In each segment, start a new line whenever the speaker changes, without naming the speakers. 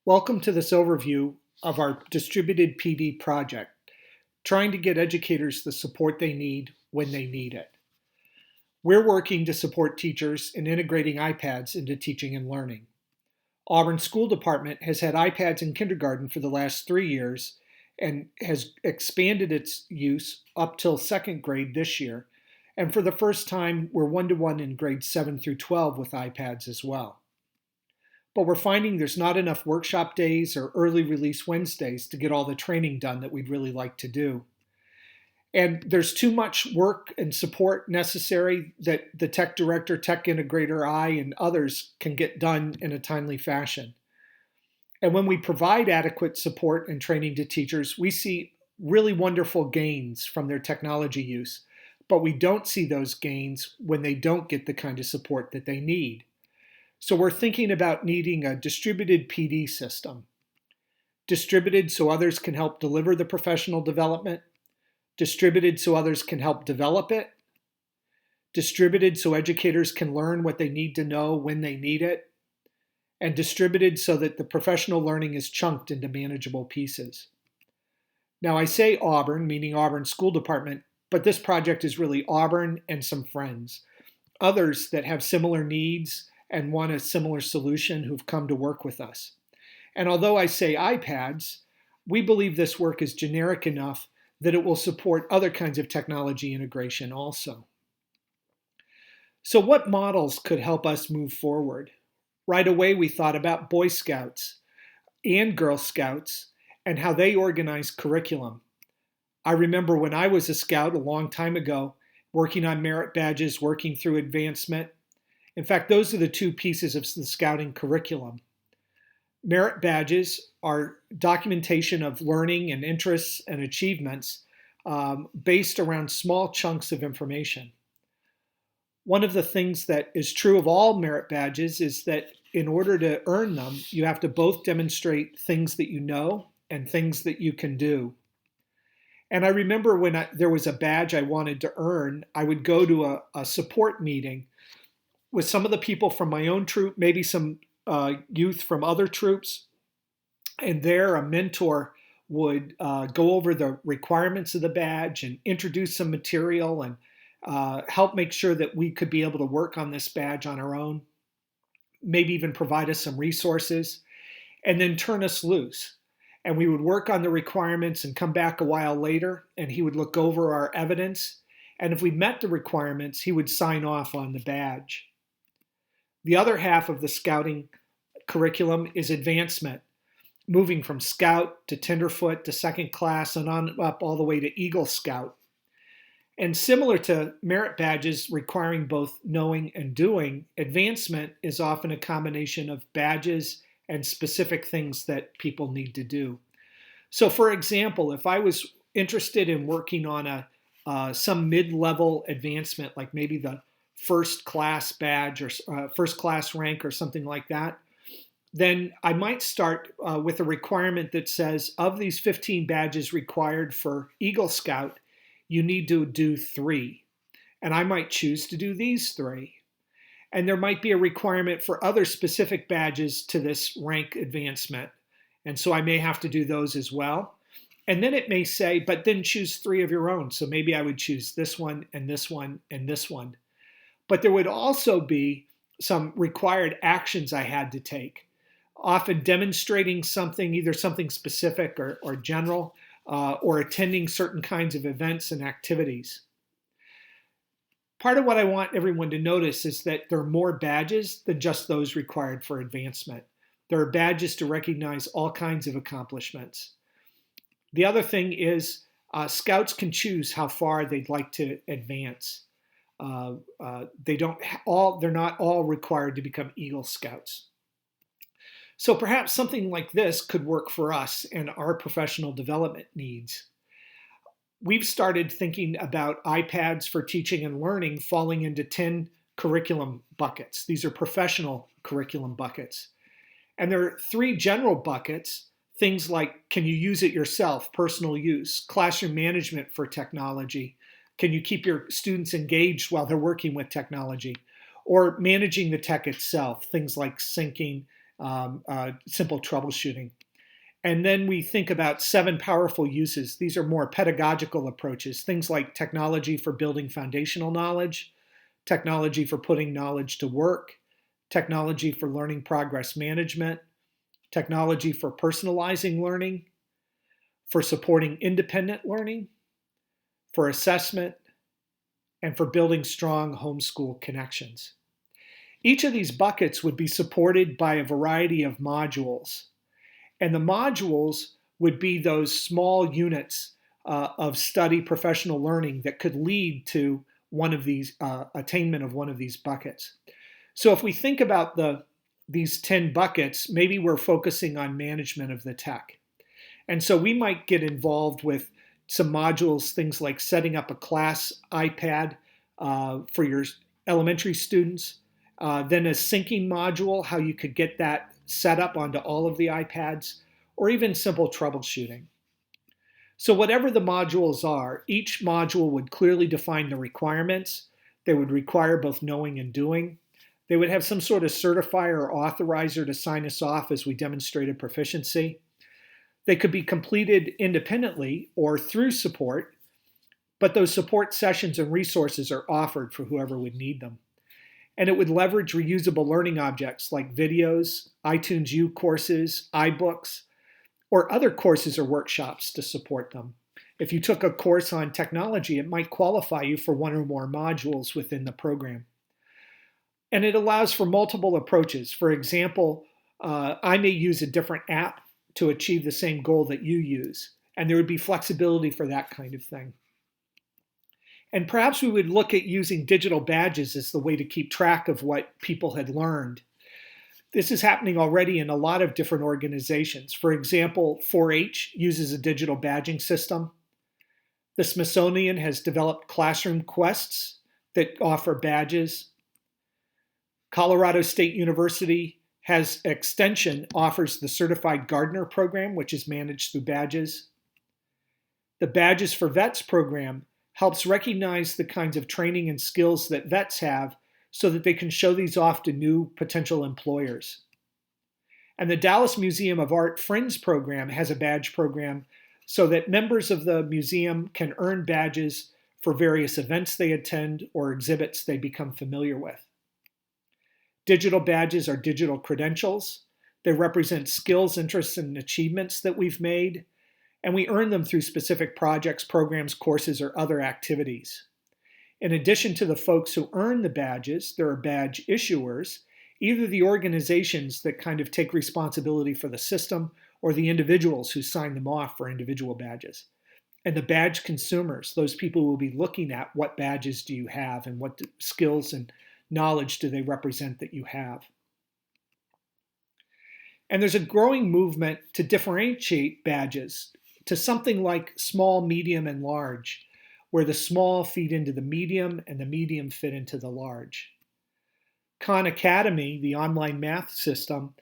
Welcome to this overview of our distributed PD project, trying to get educators the support they need when they need it. We're working to support teachers in integrating iPads into teaching and learning. Auburn School Department has had iPads in kindergarten for the last 3 years and has expanded its use up till second grade this year. And for the first time, we're one-to-one in grades 7 through 12 with iPads as well. But we're finding there's not enough workshop days or early release Wednesdays to get all the training done that we'd really like to do. And there's too much work and support necessary that the tech director, tech integrator, I, and others can get done in a timely fashion. And when we provide adequate support and training to teachers, we see really wonderful gains from their technology use. But we don't see those gains when they don't get the kind of support that they need. So we're thinking about needing a distributed PD system. Distributed so others can help deliver the professional development. Distributed so others can help develop it. Distributed so educators can learn what they need to know when they need it. And distributed so that the professional learning is chunked into manageable pieces. Now I say Auburn, meaning Auburn School Department, but this project is really Auburn and some friends. Others that have similar needs and want a similar solution who've come to work with us. And although I say iPads, we believe this work is generic enough that it will support other kinds of technology integration also. So what models could help us move forward? Right away, we thought about Boy Scouts and Girl Scouts and how they organize curriculum. I remember when I was a scout a long time ago, working on merit badges, working through advancement. In fact, those are the two pieces of the scouting curriculum. Merit badges are documentation of learning and interests and achievements based around small chunks of information. One of the things that is true of all merit badges is that in order to earn them, you have to both demonstrate things that you know and things that you can do. And I remember when there was a badge I wanted to earn, I would go to a support meeting with some of the people from my own troop, maybe some youth from other troops, and there a mentor would go over the requirements of the badge and introduce some material and help make sure that we could be able to work on this badge on our own, maybe even provide us some resources, and then turn us loose. And we would work on the requirements and come back a while later, and he would look over our evidence. And if we met the requirements, he would sign off on the badge. The other half of the scouting curriculum is advancement, moving from scout to tenderfoot to second class and on up all the way to Eagle Scout. And similar to merit badges requiring both knowing and doing, advancement is often a combination of badges and specific things that people need to do. So for example, if I was interested in working on some mid-level advancement, like maybe the first class badge or first class rank or something like that, then I might start with a requirement that says of these 15 badges required for Eagle Scout, you need to do 3. And I might choose to do these 3. And there might be a requirement for other specific badges to this rank advancement. And so I may have to do those as well. And then it may say, but then choose 3 of your own. So maybe I would choose this one and this one and this one. But there would also be some required actions I had to take, often demonstrating something, either something specific or general, or attending certain kinds of events and activities. Part of what I want everyone to notice is that there are more badges than just those required for advancement. There are badges to recognize all kinds of accomplishments. The other thing is scouts can choose how far they'd like to advance. They're not all required to become Eagle Scouts. So perhaps something like this could work for us and our professional development needs. We've started thinking about iPads for teaching and learning falling into 10 curriculum buckets. These are professional curriculum buckets. And there are 3 general buckets, things like, can you use it yourself, personal use, classroom management for technology, can you keep your students engaged while they're working with technology, or managing the tech itself, things like syncing simple troubleshooting. And then we think about 7 powerful uses. These are more pedagogical approaches, things like technology for building foundational knowledge, technology for putting knowledge to work, technology for learning progress management, technology for personalizing learning, for supporting independent learning, for assessment, and for building strong homeschool connections. Each of these buckets would be supported by a variety of modules. And the modules would be those small units of study professional learning that could lead to one of these attainment of one of these buckets. So if we think about these 10 buckets, maybe we're focusing on management of the tech. And so we might get involved with some modules, things like setting up a class iPad for your elementary students, then a syncing module, how you could get that set up onto all of the iPads, or even simple troubleshooting. So whatever the modules are, each module would clearly define the requirements. They would require both knowing and doing. They would have some sort of certifier or authorizer to sign us off as we demonstrated proficiency. They could be completed independently or through support, but those support sessions and resources are offered for whoever would need them. And it would leverage reusable learning objects like videos, iTunes U courses, iBooks, or other courses or workshops to support them. If you took a course on technology, it might qualify you for one or more modules within the program. And it allows for multiple approaches. For example, I may use a different app to achieve the same goal that you use, and there would be flexibility for that kind of thing. And perhaps we would look at using digital badges as the way to keep track of what people had learned. This is happening already in a lot of different organizations. For example, 4-H uses a digital badging system. The Smithsonian has developed classroom quests that offer badges. Colorado State University has extension, offers the Certified Gardener program, which is managed through badges. The Badges for Vets program helps recognize the kinds of training and skills that vets have so that they can show these off to new potential employers. And the Dallas Museum of Art Friends program has a badge program so that members of the museum can earn badges for various events they attend or exhibits they become familiar with. Digital badges are digital credentials. They represent skills, interests, and achievements that we've made, and we earn them through specific projects, programs, courses, or other activities. In addition to the folks who earn the badges, there are badge issuers, either the organizations that kind of take responsibility for the system or the individuals who sign them off for individual badges. And the badge consumers, those people who will be looking at what badges do you have and what skills and knowledge do they represent that you have. And there's a growing movement to differentiate badges to something like small, medium, and large, where the small feed into the medium and the medium fit into the large. Khan Academy, the online math system,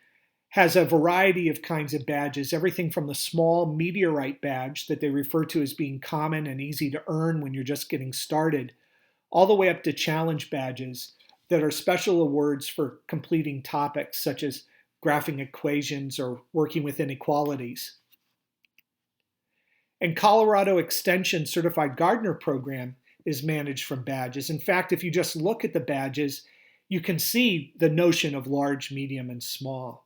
has a variety of kinds of badges, everything from the small meteorite badge that they refer to as being common and easy to earn when you're just getting started, all the way up to challenge badges that are special awards for completing topics such as graphing equations or working with inequalities. And Colorado Extension Certified Gardener program is managed from badges. In fact, if you just look at the badges, you can see the notion of large, medium, and small.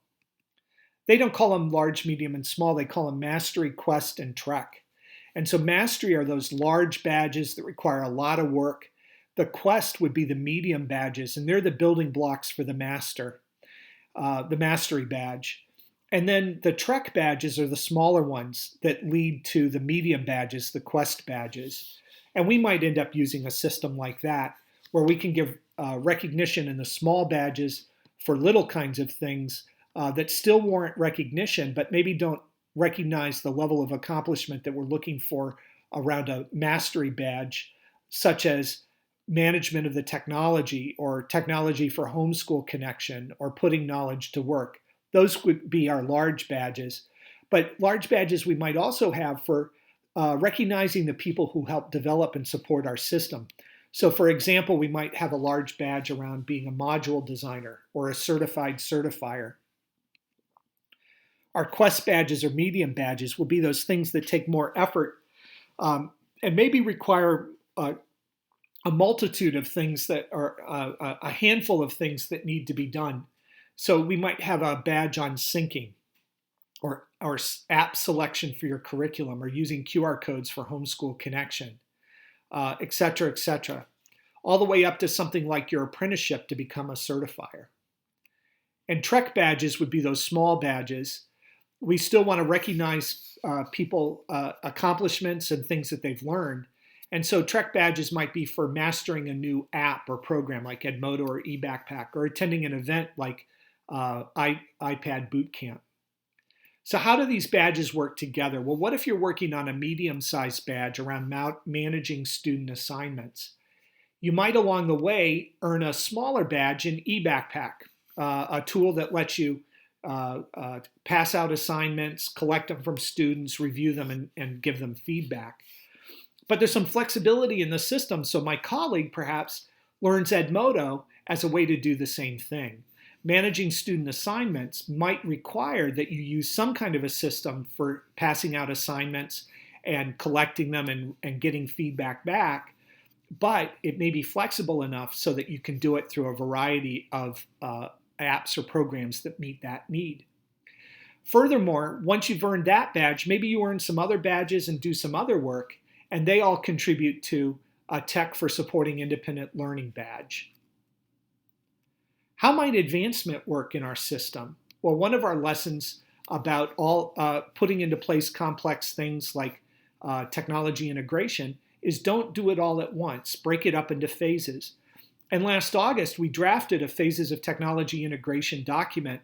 They don't call them large, medium, and small. They call them Mastery, Quest, and Trek. And so Mastery are those large badges that require a lot of work. The Quest would be the medium badges, and they're the building blocks for the Master, the Mastery badge. And then the Trek badges are the smaller ones that lead to the medium badges, the Quest badges. And we might end up using a system like that, where we can give recognition in the small badges for little kinds of things that still warrant recognition, but maybe don't recognize the level of accomplishment that we're looking for around a Mastery badge, such as management of the technology or technology for homeschool connection or putting knowledge to work. Those would be our large badges. But large badges we might also have for recognizing the people who help develop and support our system. So for example, we might have a large badge around being a module designer or a certified certifier. Our Quest badges or medium badges will be those things that take more effort and maybe require a multitude of things that are a handful of things that need to be done. So we might have a badge on syncing or app selection for your curriculum or using QR codes for homeschool connection, et cetera, all the way up to something like your apprenticeship to become a certifier. And Trek badges would be those small badges. We still want to recognize people accomplishments and things that they've learned. And so Trek badges might be for mastering a new app or program like Edmodo or eBackpack, or attending an event like iPad Bootcamp. So how do these badges work together? Well, what if you're working on a medium-sized badge around managing student assignments? You might along the way earn a smaller badge in eBackpack, a tool that lets you pass out assignments, collect them from students, review them, and give them feedback. But there's some flexibility in the system, so my colleague perhaps learns Edmodo as a way to do the same thing. Managing student assignments might require that you use some kind of a system for passing out assignments and collecting them and getting feedback back, but it may be flexible enough so that you can do it through a variety of apps or programs that meet that need. Furthermore, once you've earned that badge, maybe you earn some other badges and do some other work, and they all contribute to a Tech for Supporting Independent Learning badge. How might advancement work in our system? Well, one of our lessons about putting into place complex things like technology integration is don't do it all at once. Break it up into phases. And last August, we drafted a Phases of Technology Integration document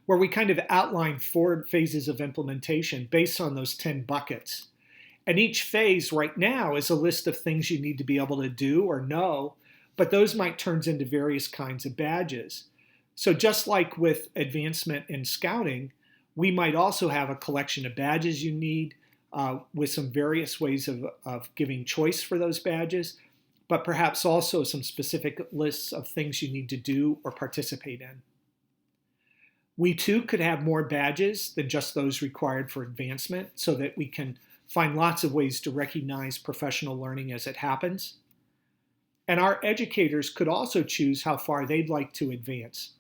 where we kind of outlined 4 phases of implementation based on those 10 buckets. And each phase right now is a list of things you need to be able to do or know, but those might turn into various kinds of badges. So just like with advancement in scouting, we might also have a collection of badges you need with some various ways of giving choice for those badges, but perhaps also some specific lists of things you need to do or participate in. We too could have more badges than just those required for advancement so that we can find lots of ways to recognize professional learning as it happens. And our educators could also choose how far they'd like to advance.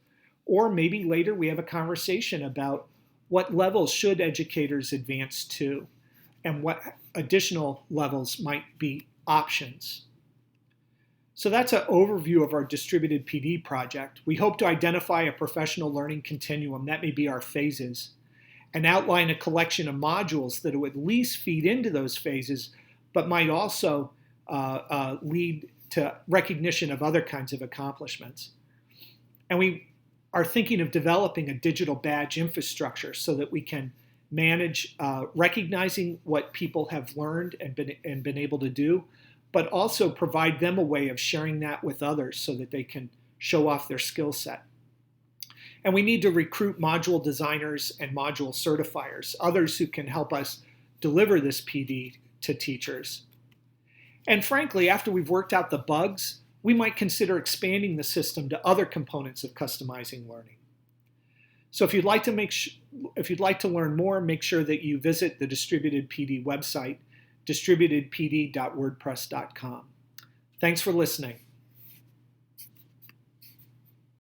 Or maybe later we have a conversation about what levels should educators advance to and what additional levels might be options. So that's an overview of our distributed PD project. We hope to identify a professional learning continuum, that may be our phases, and outline a collection of modules that would at least feed into those phases, but might also lead to recognition of other kinds of accomplishments. And we are thinking of developing a digital badge infrastructure so that we can manage recognizing what people have learned and been able to do, but also provide them a way of sharing that with others so that they can show off their skill set. And we need to recruit module designers and module certifiers, others who can help us deliver this PD to teachers. And frankly, after we've worked out the bugs, we might consider expanding the system to other components of customizing learning. So if you'd like to learn more, make sure that you visit the Distributed PD website, distributedpd.wordpress.com. Thanks for listening.